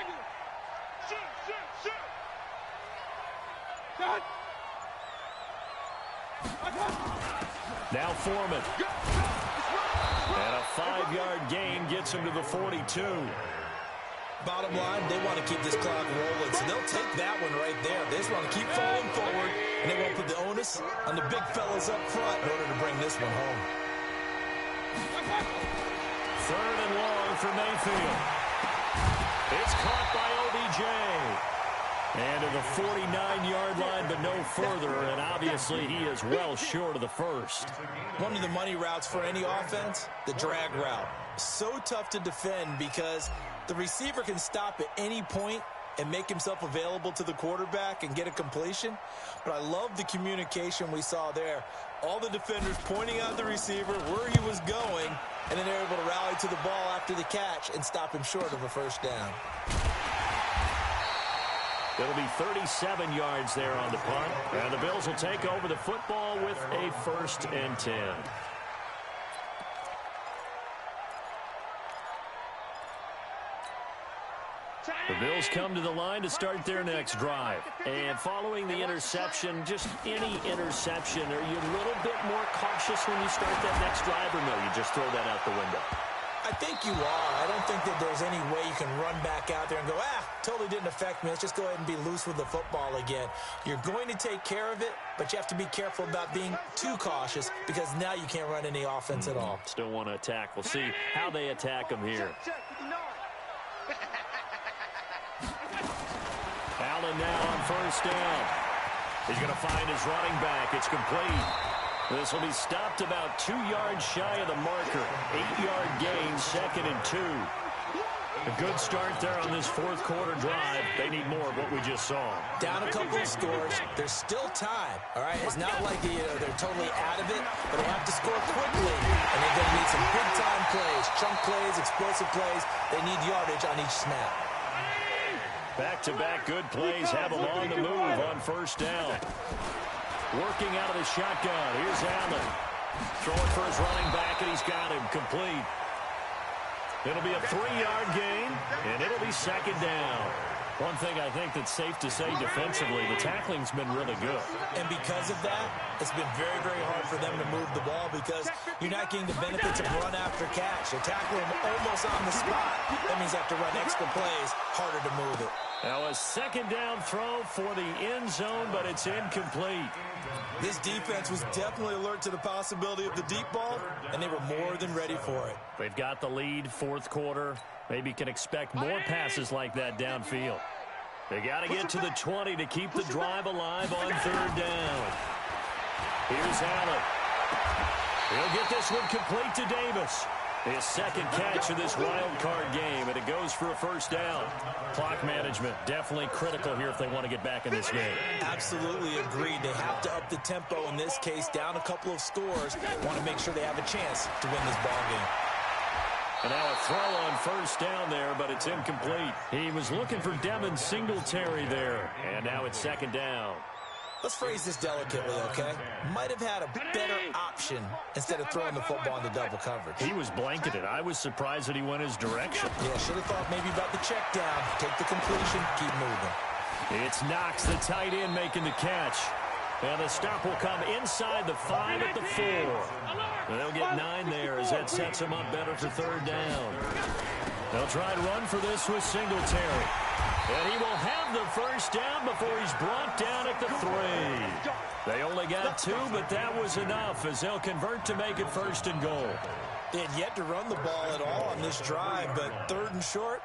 Now Foreman. And a 5-yard gain gets him to the 42. Bottom line, they want to keep this clock rolling, so they'll take that one right there. They just want to keep falling forward, And they won't put the onus on the big fellas up front in order to bring this one home. 3rd and long for Mayfield. It's caught by OBJ. And to the 49-yard line, but no further. And obviously, he is well short of the first. One of the money routes for any offense, the drag route. So tough to defend because the receiver can stop at any point and make himself available to the quarterback and get a completion. But I love the communication we saw there. All the defenders pointing out the receiver where he was going, and then they're able to rally to the ball after the catch and stop him short of a first down. It'll be 37 yards there on the punt. And the Bills will take over the football with a 1st and 10. The Bills come to the line to start their next drive. And following the interception, just any interception, are you a little bit more cautious when you start that next drive, or no, you just throw that out the window? I think you are. I don't think that there's any way you can run back out there and go, totally didn't affect me. Let's just go ahead and be loose with the football again. You're going to take care of it, but you have to be careful about being too cautious because now you can't run any offense at all. Still want to attack. We'll see how they attack them here. Allen now on 1st down. He's going to find his running back. It's complete. This will be stopped about 2 yards shy of the marker. 8-yard gain, 2nd and 2. A good start there on this 4th quarter drive. They need more of what we just saw. Down a couple of scores. There's still time, all right? It's not like they're totally out of it, but they have to score quickly. And they're going to need some big-time plays, chunk plays, explosive plays. They need yardage on each snap. Back-to-back good plays have them on the move on 1st down. Working out of the shotgun. Here's Allen. Throwing for his running back, and he's got him complete. It'll be a 3-yard gain, and it'll be 2nd down. One thing I think that's safe to say defensively, the tackling's been really good. And because of that, it's been very, very hard for them to move the ball because you're not getting the benefits of run after catch. They're tackling almost on the spot. That means they have to run extra plays, harder to move it. Now a 2nd down throw for the end zone, but it's incomplete. This defense was definitely alert to the possibility of the deep ball, and they were more than ready for it. They've got the lead, 4th quarter. Maybe can expect more passes like that downfield. They got to get to the 20 to keep the drive alive on 3rd down. Here's Allen. He'll get this one complete to Davis. His 2nd catch of this wild card game, and it goes for a 1st down. Clock management definitely critical here if they want to get back in this game. Absolutely agreed. They have to up the tempo in this case, down a couple of scores. Want to make sure they have a chance to win this ball game. And now a throw on 1st down there, but it's incomplete. He was looking for Devin Singletary there, and now it's 2nd down. Let's phrase this delicately, okay? Might have had a better option instead of throwing the football into double coverage. He was blanketed. I was surprised that he went his direction. Yeah, should have thought maybe about the check down. Take the completion, keep moving. It's Knox, the tight end, making the catch. And the stop will come inside the 5 at the 4. They'll get 9 there as that sets them up better for 3rd down. They'll try and run for this with Singletary. And he will have the 1st down before he's brought down at the 3. They only got 2, but that was enough as they'll convert to make it 1st and goal. They had yet to run the ball at all on this drive, but 3rd and short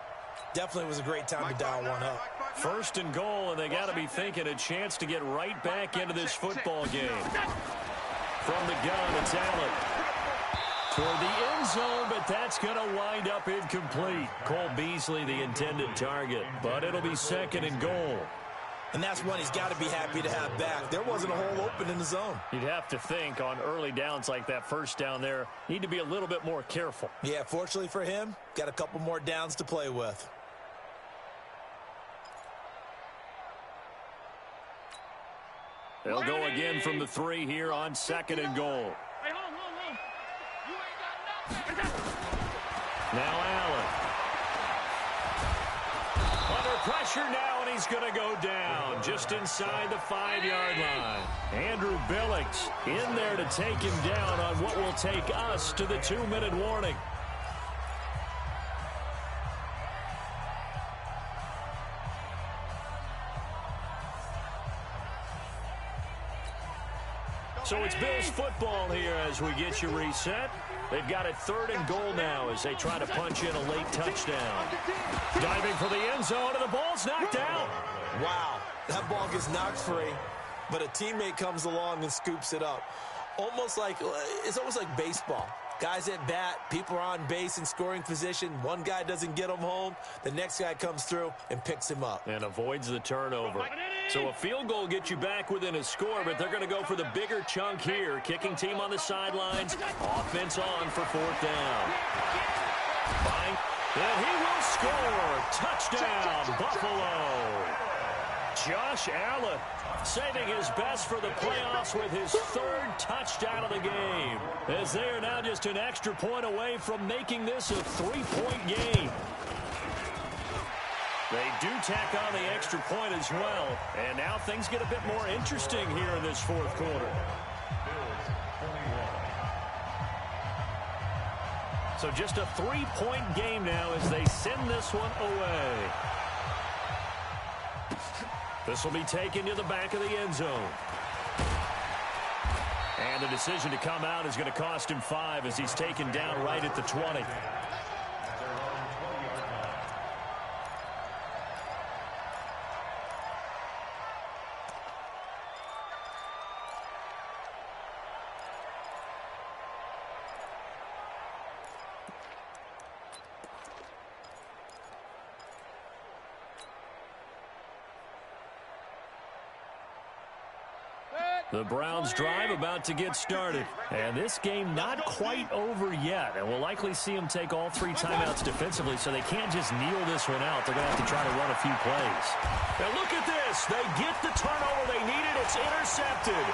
definitely was a great time to dial one up. 1st and goal, and they got to be thinking a chance to get right back into this football game. From the gun, it's Allen. Toward the end zone, but that's going to wind up incomplete. Cole Beasley, the intended target, but it'll be 2nd and goal. And that's one he's got to be happy to have back. There wasn't a hole open in the zone. You'd have to think on early downs like that 1st down there, need to be a little bit more careful. Yeah, fortunately for him, got a couple more downs to play with. They'll go again from the 3 here on 2nd and goal. Now Allen. Under pressure now, and he's going to go down just inside the 5-yard line. Andrew Billings in there to take him down on what will take us to the 2-minute warning. So it's Bills football here as we get you reset. They've got it 3rd and goal now as they try to punch in a late touchdown. Diving for the end zone, and the ball's knocked out. Wow, that ball gets knocked free, but a teammate comes along and scoops it up. It's almost like baseball. Guys at bat, people are on base in scoring position. One guy doesn't get him home. The next guy comes through and picks him up. And avoids the turnover. So a field goal gets you back within a score, but they're going to go for the bigger chunk here. Kicking team on the sidelines. Offense on for 4th down. And he will score. Touchdown, Buffalo. Josh Allen saving his best for the playoffs with his 3rd touchdown of the game, as they are now just an extra point away from making this a 3-point game. They do tack on the extra point as well, and now things get a bit more interesting here in this 4th quarter. So just a 3-point game now as they send this one away. This will be taken to the back of the end zone. And the decision to come out is going to cost him 5 as he's taken down right at the 20. The Browns drive about to get started. And this game not quite over yet. And we'll likely see them take all 3 timeouts defensively, so they can't just kneel this one out. They're going to have to try to run a few plays. Now look at this. They get the turnover they needed. It's intercepted.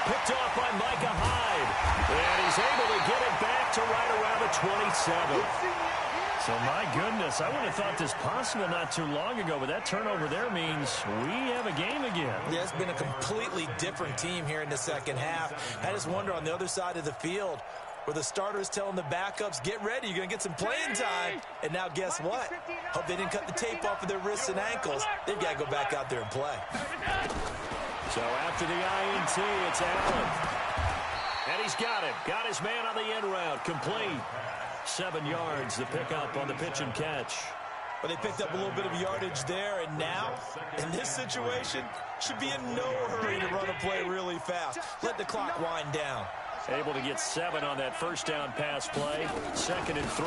Picked off by Micah Hyde. And he's able to get it back to right around the 27. So, my goodness, I would have thought this possible not too long ago, but that turnover there means we have a game again. Yeah, it's been a completely different team here in the second half. I just wonder on the other side of the field where the starters telling the backups, get ready, you're going to get some playing time. And now guess what? Hope they didn't cut the tape off of their wrists and ankles. They've got to go back out there and play. So after the INT, it's Allen. And he's got it. Got his man on the end route. Complete. 7 yards, the pickup on the pitch and catch. But they picked up a little bit of yardage there, and now, in this situation, should be in no hurry to run a play really fast. Let the clock wind down. Able to get 7 on that first down pass play. 2nd and 3.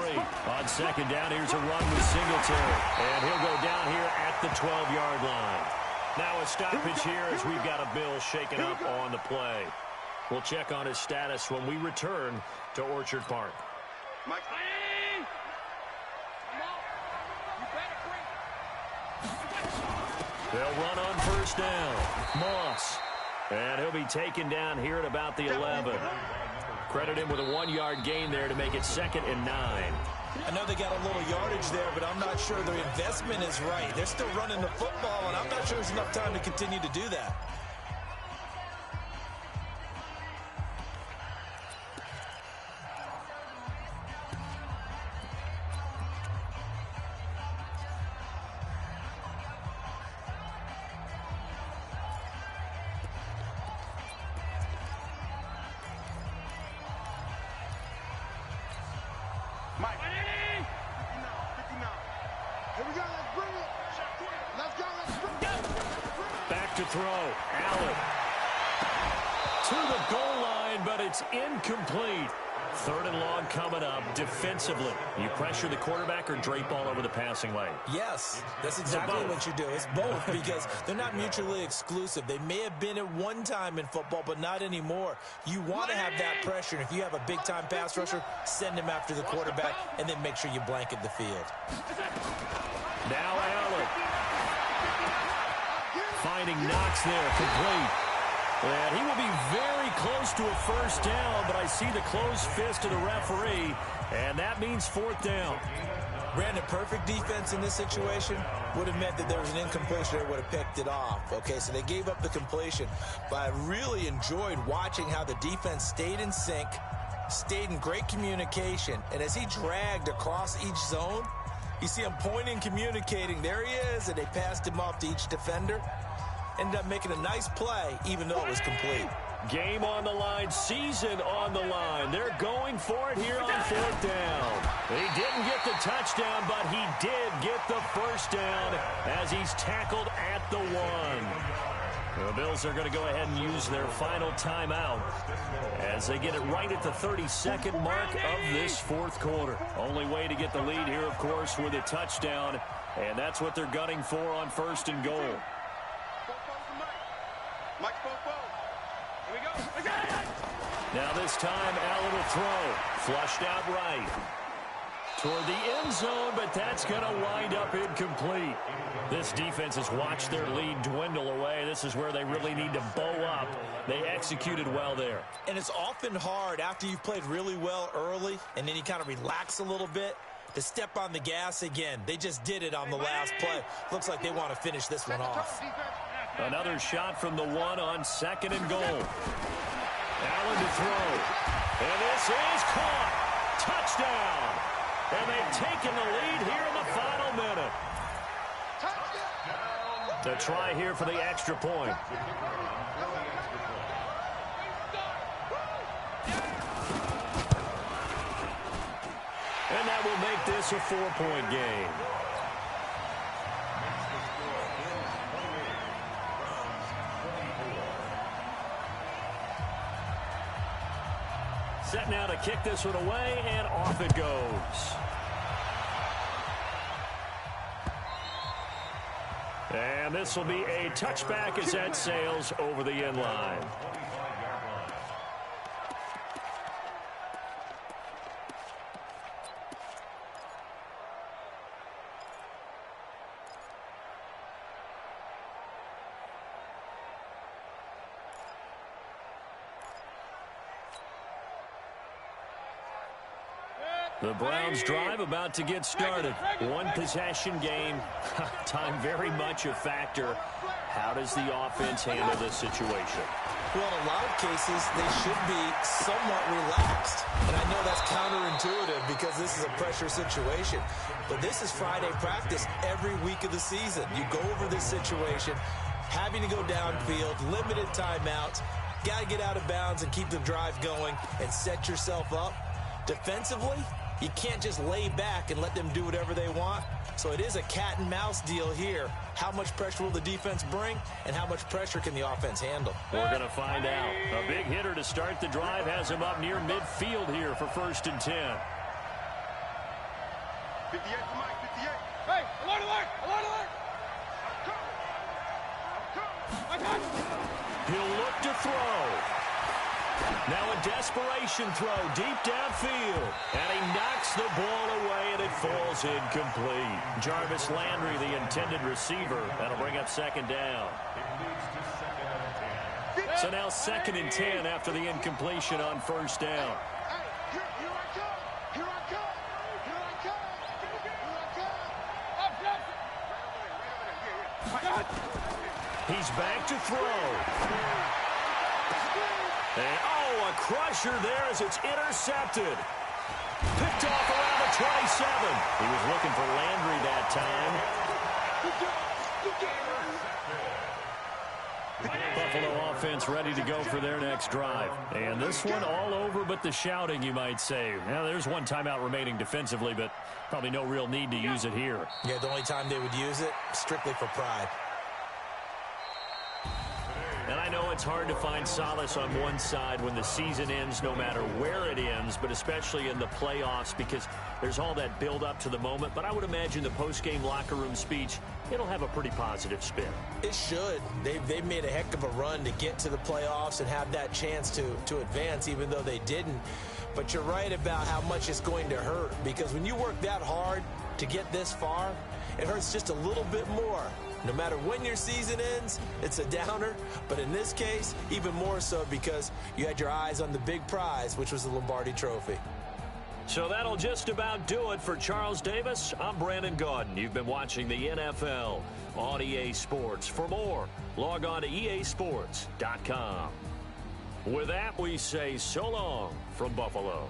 On 2nd down, here's a run with Singletary. And he'll go down here at the 12-yard line. Now a stoppage here as we've got a Bill shaken up on the play. We'll check on his status when we return to Orchard Park. Mike. They'll run on first down. Moss. And he'll be taken down here at about the 11. Credit him with a 1-yard gain there to make it 2nd and 9. I know they got a little yardage there, but I'm not sure their investment is right. They're still running the football, and I'm not sure there's enough time to continue to do that. Mike. 59. Here we go. Let's bring it. Let's go. Let's bring it. Back to throw. Allen. To the goal line, but it's incomplete. 3rd and long coming up defensively. You pressure the quarterback or drape all over the passing lane? Yes, that's exactly what you do. It's both because they're not mutually exclusive. They may have been at one time in football, but not anymore. You want to have that pressure. And if you have a big-time pass rusher, send him after the quarterback and then make sure you blanket the field. Now Allen. Finding Knox there, complete. And he will be very close to a first down, but I see the closed fist of the referee, and that means 4th down. Brandon, perfect defense in this situation would have meant that there was an incompletion that would have picked it off. Okay, so they gave up the completion, but I really enjoyed watching how the defense stayed in sync, stayed in great communication, and as he dragged across each zone, you see him pointing, communicating. There he is, and they passed him off to each defender. Ended up making a nice play, even though it was complete. Game on the line, season on the line. They're going for it here on 4th down. He didn't get the touchdown, but he did get the first down as he's tackled at the 1. The Bills are going to go ahead and use their final timeout as they get it right at the 32nd mark of this 4th quarter. Only way to get the lead here, of course, with a touchdown, and that's what they're gunning for on 1st and goal. Now this time, Allen will throw. Flushed out right. Toward the end zone, but that's going to wind up incomplete. This defense has watched their lead dwindle away. This is where they really need to bow up. They executed well there. And it's often hard after you've played really well early and then you kind of relax a little bit to step on the gas again. They just did it on the last play. Looks like they want to finish this one off. Another shot from the 1 on 2nd and goal. Allen to throw. And this is caught. Touchdown. And they've taken the lead here in the final minute. The try here for the extra point. And that will make this a 4-point game. Set now to kick this one away, and off it goes. And this will be a touchback as that sails over the end line. The Browns drive about to get started. One possession game. Time very much a factor. How does the offense handle this situation? Well, in a lot of cases, they should be somewhat relaxed. And I know that's counterintuitive because this is a pressure situation. But this is Friday practice every week of the season. You go over this situation, having to go downfield, limited timeouts, got to get out of bounds and keep the drive going and set yourself up. Defensively, you can't just lay back and let them do whatever they want. So it is a cat and mouse deal here. How much pressure will the defense bring, and how much pressure can the offense handle? We're going to find out. A big hitter to start the drive has him up near midfield here for 1st and 10. 58 to Mike, 58. Hey, alert, alert, alert, alert. He'll look to throw. Now a desperation throw deep downfield. And he knocks the ball away, and it falls incomplete. Jarvis Landry, the intended receiver. That'll bring up 2nd down. So now 2nd and 10 after the incompletion on 1st down. Here I come. Here I come. Here I come. Here I come. He's back to throw. And, a crusher there as it's intercepted. Picked off around the 27. He was looking for Landry that time. Buffalo offense ready to go for their next drive. And this one all over but the shouting, you might say. Now, there's one timeout remaining defensively, but probably no real need to use it here. Yeah, the only time they would use it, strictly for pride. And I know it's hard to find solace on one side when the season ends, no matter where it ends, but especially in the playoffs because there's all that build-up to the moment. But I would imagine the post-game locker room speech, it'll have a pretty positive spin. It should. They've made a heck of a run to get to the playoffs and have that chance to advance, even though they didn't. But you're right about how much it's going to hurt because when you work that hard to get this far, it hurts just a little bit more. No matter when your season ends, it's a downer. But in this case, even more so because you had your eyes on the big prize, which was the Lombardi Trophy. So that'll just about do it for Charles Davis. I'm Brandon Gaudin. You've been watching the NFL on EA Sports. For more, log on to easports.com. With that, we say so long from Buffalo.